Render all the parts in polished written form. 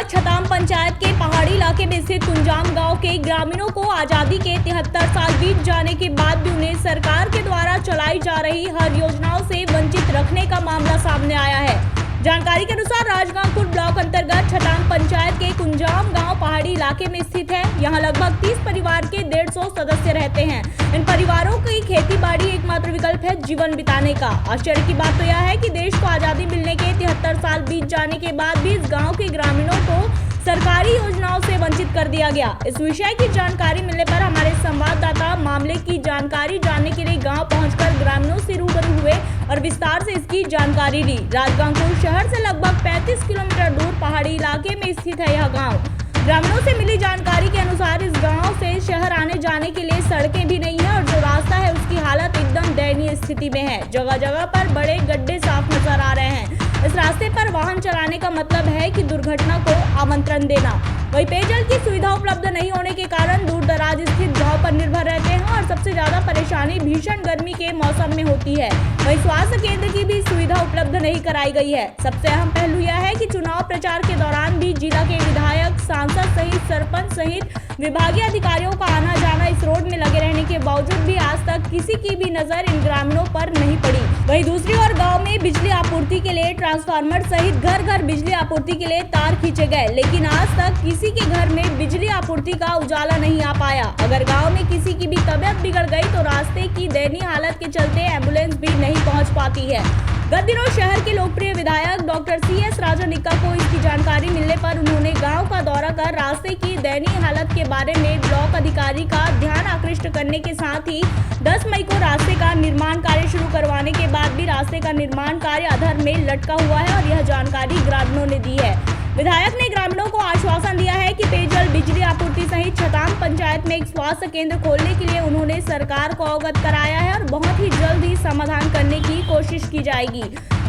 अंतर्गत छताम पंचायत के पहाड़ी इलाके में स्थित कुंजाम गांव के ग्रामीणों को आजादी के 73 साल बीत जाने के बाद भी उन्हें सरकार के द्वारा चलाई जा रही हर योजनाओं से वंचित रखने का मामला सामने आया है। जानकारी के अनुसार राजगांवपुर ब्लॉक अंतर्गत छताम पंचायत के कुंजाम गांव पहाड़ी इलाके में स्थित है। यहां लगभग 30 परिवार के 150 सदस्य रहते हैं। इन परिवारों की खेती बाड़ी एकमात्र विकल्प है जीवन बिताने का। आश्चर्य की बात तो यह है कि देश को आजादी मिलने के 73 साल बीत जाने के बाद भी इस गाँव के ग्रामीणों को सरकारी योजनाओं से वंचित कर दिया गया। इस विषय की जानकारी मिलने पर हमारे संवाददाता मामले की जानकारी जानने के लिए गांव पहुंचकर ग्रामीणों से रूबरू हुए और विस्तार से इसकी जानकारी ली। राजगांवपुर शहर से लगभग 35 किलोमीटर दूर पहाड़ी इलाके में स्थित है यह गांव। ग्रामीणों से मिली जानकारी के अनुसार इस गांव से शहर आने जाने के लिए सड़कें भी नहीं है और जो रास्ता है उसकी हालत एकदम दयनीय स्थिति में है। जगह जगह पर बड़े गड्ढे साफ नजर आ रहे हैं। इस रास्ते पर वाहन चलाने का मतलब है कि दुर्घटना को आमंत्रण देना। वही पेयजल की सुविधा उपलब्ध नहीं होने के कारण दूर दराज स्थित गांव पर निर्भर रहते हैं और सबसे ज्यादा परेशानी भीषण गर्मी के मौसम में होती है। वही स्वास्थ्य केंद्र की भी सुविधा उपलब्ध नहीं कराई गई है। सबसे अहम पहलू यह है कि चुनाव प्रचार के दौरान भी जिला के विधायक, सांसद सहित सरपंच सहित विभागीय अधिकारियों का आना जाना इस रोड में लगे रहने के बावजूद भी आज तक किसी की भी नजर इन ग्रामीणों पर नहीं पड़ी। वहीं दूसरी ओर गांव में बिजली आपूर्ति के लिए ट्रांसफार्मर सहित घर घर बिजली आपूर्ति के लिए तार खींचे गए, लेकिन आज तक किसी के घर में बिजली आपूर्ति का उजाला नहीं आ पाया। अगर गांव में किसी की भी तबीयत बिगड़ गई तो रास्ते की दयनीय हालत के चलते एम्बुलेंस भी नहीं पहुंच पाती है। गत दिनों शहर के लोकप्रिय विधायक डॉक्टर CS राजा निक्का को इसकी जानकारी मिलने पर उन्होंने गांव का दौरा कर रास्ते की दयनीय हालत के बारे में ब्लॉक अधिकारी का ध्यान आकृष्ट करने के साथ ही 10 मई को रास्ते का निर्माण कार्य शुरू करवाने के बाद भी रास्ते का निर्माण कार्य अधर में लटका हुआ है और यह जानकारी ग्रामीणों ने दी है। विधायक ने ग्रामीणों को आश्वासन दिया है कि पेयजल, बिजली आपूर्ति सहित छताम पंचायत में एक स्वास्थ्य केंद्र खोलने के लिए उन्होंने सरकार को अवगत कराया है और बहुत ही जल्द ही समाधान करने की कोशिश की जाएगी।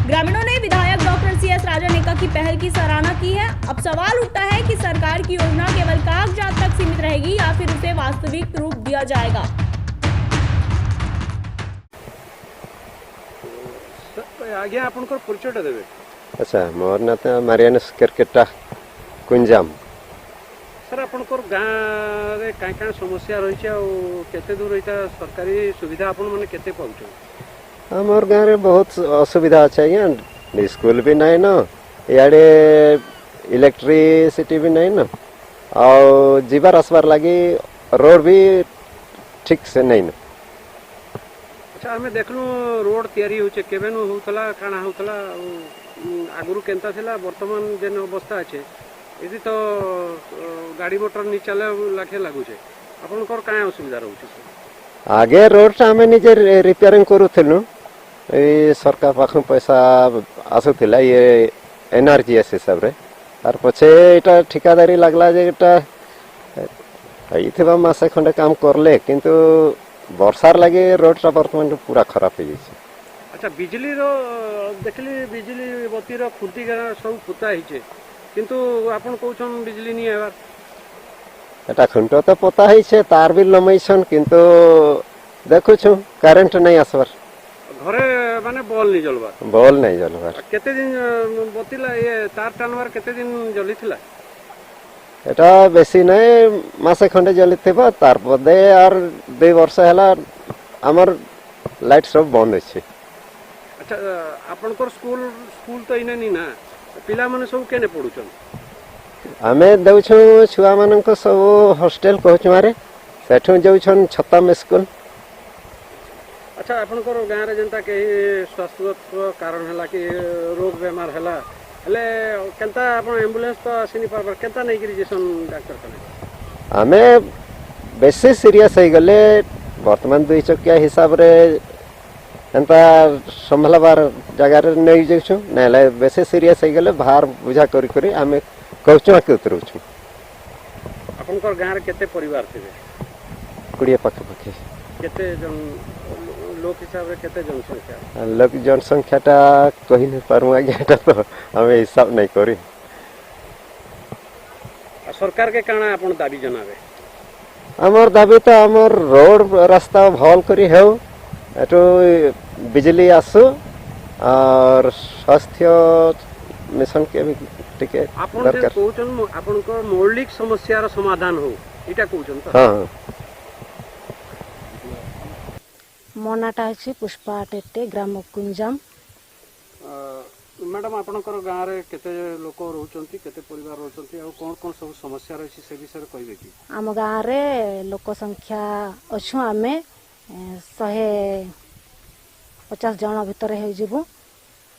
ग्रामीणों ने विधायक डॉक्टर CS राजा निक्का की पहल की सराहना की है। अब सवाल उठता है कि सरकार की योजना केवल कागजात तक सीमित रहेगी या फिर उसे वास्तविक रूप दिया जाएगा। आगे आपनकर परिचय देबे। अच्छा, मोर ना तो मारियान क्रिकेटा कुंजाम। सर आपनकर गाँ रे काई समस्या रही छै और केते दूर रहिता सरकारी सुविधा आपन माने केते पहुंचो? हमर गाँव रे बहुत असुविधा अच्छे यहाँ स्कूल भी नहीं न, इे इलेक्ट्रिसिटी भी नहीं न, और जीवार आसबार लगी रोड भी ठीक से नहीं न। अच्छा, हमें देखलु रोड तैयारी होचे केबेनु होतला काना होतला आगुरु केनता थिला वर्तमान जेन अवस्था अच्छे यदि तो गाड़ी मोटर नहीं चले लाखे लागू छे आपनकर काए असुविधा रहउ छे? आगे रोड हमें निजे रिपेयरिंग करूथिलु, सरकार पाखु पैसा आसुथिला ये NRGS हिसाब रे, तार पछे एटा ठिकादारी लागला जे एटा आइथिबा मासे खंडे काम करले किंतु वर्षार लगे रोडटा वर्तमान पूरा खराब हो जाइए। अच्छा, बिजली रो देखली बिजली बत्ती रो खुंटी गाना सब पुता हिचे किंतु आपन कहउछन बिजली नहीं आबार? एटा खुंटो तो पता हिचे, तार भी लमैछन किंतु देखुछु करंट नहीं आसबार। घरे माने बॉल नहीं जलबार? बॉल नहीं जलबार। केते दिन बत्तीला ये तार टानवार केते दिन जली थिला? एटा बेसी नहीं मासे खंडे जली थिबा, तार पदे और 2 वर्ष हैला हमर लाइट सब बंद अछि। अच्छा, आपनकर स्कूल तो इने नहीं ना, पिला माने सब केने पढुछन? हमें देउछु छुआ मानन को सब हॉस्टल कहछु मारे सेठु जाउछन छताम स्कूल। अच्छा, आपनकर गाँ रे जनता के स्वास्थ्य कारण हला कि रोग बेमार हला हले केनता आपन एम्बुलेंस तो आसीनी पार केनता नहीं करी जेसन डॉक्टर कने? हमें बेसी सीरियस हो गले वर्तमान 2 चकिया हिसाब रे एंता संभलबार जगह रे नहीं जाउछु, नेले बेसी सीरियस हो गले बाहर बुझा करी करी हमें कहछु के उतरउछु। आपनकर गाँ रे केते परिवार थिबे? 20 पाखे केते जन लोक हिसाब रे केते जनसंख्या? लोक जनसंख्याटा कहि नहीं पारु आज्ञाटा तो हमें हिसाब नहीं करी। सरकार के काना आपन दाबी जनाबे? हमर दाबी तो हमर रोड रास्ता भल करी हेउ, एटो बिजली आसु और स्वास्थ्य मिशन के भी टिके आपण जे दरकार कहउछन आपनको मौलिक समस्यार समाधान हो इटा कहउछन त हाँ ମୋ ନାଁଟା ହେଉଛି ପୁଷ୍ପା ଟେଟେ ଗ୍ରାମ କୁଞ୍ଜାମ। मैडम आपणकर गाँव में केते लोक रोचंती केते परिवार रोचंती आ कोन कोन सब समस्या रही से विषय कहबे कि आम गाँव रे लोक संख्या अच्छु आम 150 जन भितर हो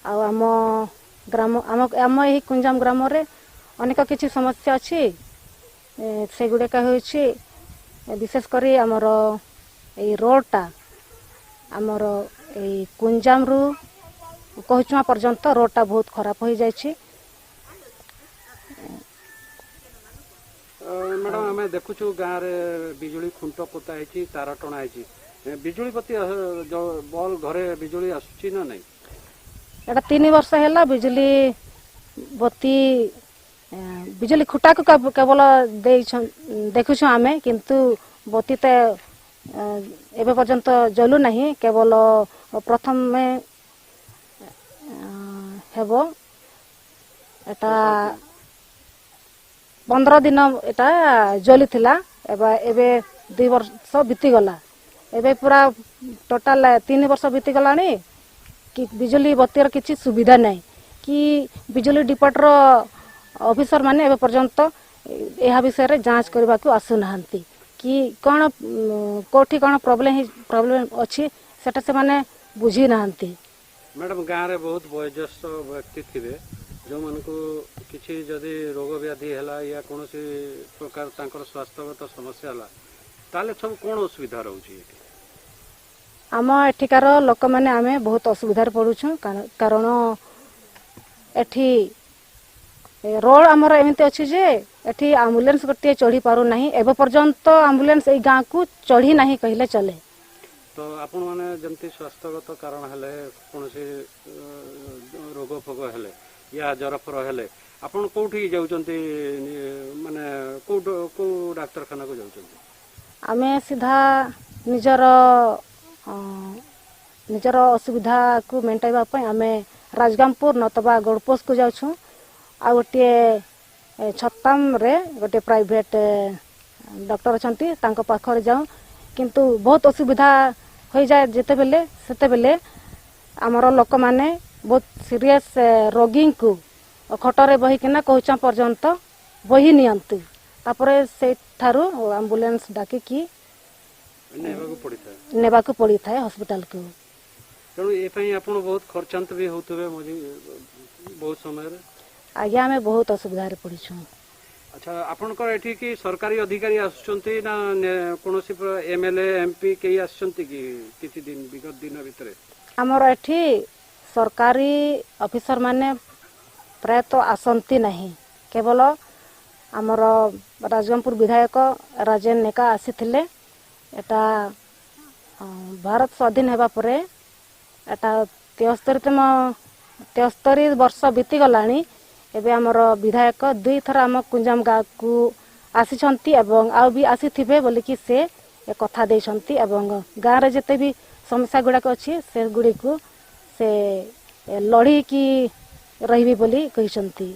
आम ग्राम आम यही कुंजाम ग्राम रे अनेक किछि समस्या अच्छी से गुड़ाक विशेषकर आमर ये रोडटा आमर ये कुंजाम रु कहचुआ पर्यंत रोडटा बहुत खराब हो जाइछि। मैडम आम देखुछु गाँव में बिजुली खुंट पोता है तार टणा है बिजुली बत्ती जो बॉल घरे बिजुली आसुची ना नहीं एटा 3 वर्ष है बिजुली बत्ती बिजुली खुटा को केवल देखुछु आमे किंतु बत्ती ते एबे पर्यंत जलु नहीं केवल प्रथम में हेबो एटा 15 दिन एटा जली थिला एबे 2 वर्ष बीती गला एबे पूरा टोटल 3 वर्ष बीती गलानी कि बिजुली बत्तीर किसी सुविधा नहीं कि बिजुली डिपार्ट रो ऑफिसर माने एबे पर्यंत यह विषय रे जांच करबा को आसु नहंती कि कोन कोठी कोन प्रॉब्लम अछि सेटा से माने बुझी नहंती। मैडम गाँव में बहुत वयोज्येष्ठ व्यक्ति थे जो मन को किसी जदि रोग व्याधि है या कौन प्रकार तांकर स्वास्थ्यगत समस्या है ताले सब कौन असुविधा रोचे आम एठिकार लोक मैंने आमे बहुत असुविधार पड़ुछु कारण एठी रोड आमर एमती अच्छी जे एठी एम्बुलेंस गोटे चढ़ी पारु नहीं एबे पर्यंत एम्बुलेंस ए गाँ को चढ़ी नहीं कहले चले। तो आपण माने जमती स्वास्थ्यगत कारण हेले कौन रोग फोग हेले या जर फर हेले आपण कोठी जाउचंती माने को डाक्तरखाना को जाउचंती आमे सीधा निजर असुविधा को मेंटाइबा पय आमे राजगामपुर नतबा गड़पोस को जाउछु आ गोटे छत्ताम रे गोटे प्राइवेट डॉक्टर अछंती तांको पाखर जाऊ किंतु बहुत असुविधा हो जाए जेते बेले सेते बेले आमर लोक माने बहुत सीरियस रोगी को खटरे बही किना कहचा पर्यंत बही नियंतु तापरे से थारु एम्बुलेंस डाकी की नेबा को पड़ी था हॉस्पिटल को तेणु ए आपण बहुत खर्चांत भी होतबे मजी बहुत समय रे आगे हमें बहुत असुविधा रे पड़ी छु। अच्छा आपनकर एठी की सरकारी अधिकारी आसुचंती ना कोनोसी एमएलए एमपी केही आसुचंती कि किछि दिन विगत दिन भितरे हमर एठी सरकारी ऑफिसर माने प्राय तो आसंती नहीं केवल आमर राजगमपुर विधायक राजेन नेका आसीथिले एटा भारत स्वाधीन हेबा परे एटा 73 वर्ष बीती गलानी एबे आमर विधायक 2 थर आम कुंजाम गाँव को आसीछंती एवं आ भी आसीथिबे बोली कि से ए कथा देछंती एवं गाँव रे जते भी समस्या गुड़ाक अच्छी से गुड़ी को से लड़ी की रही बोली कहिसंती।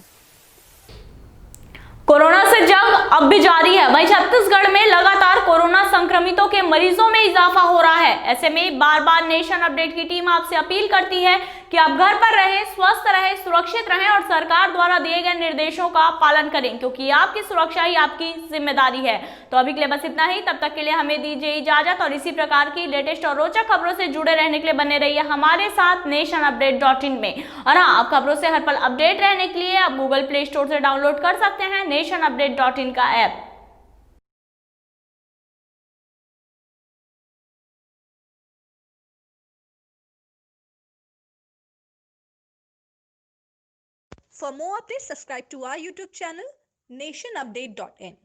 कोरोना से जंग अब भी जारी है। वहीं छत्तीसगढ़ में लगातार कोरोना संक्रमितों के मरीजों में इजाफा हो रहा है। ऐसे में बार बार नेशन अपडेट की टीम आपसे अपील करती है कि आप घर पर रहें, स्वस्थ रहें, सुरक्षित रहें और सरकार द्वारा दिए गए निर्देशों का पालन करें, क्योंकि आपकी सुरक्षा ही आपकी जिम्मेदारी है। तो अभी के लिए बस इतना ही। तब तक के लिए हमें दीजिए इजाजत और इसी प्रकार की लेटेस्ट और रोचक खबरों से जुड़े रहने के लिए बने रहिए हमारे साथ nationupdate.in में। और हाँ, आप खबरों से हर पल अपडेट रहने के लिए आप गूगल प्ले स्टोर से डाउनलोड कर सकते हैं nationupdate.in का app. For more updates, subscribe to our YouTube channel nationupdate.in.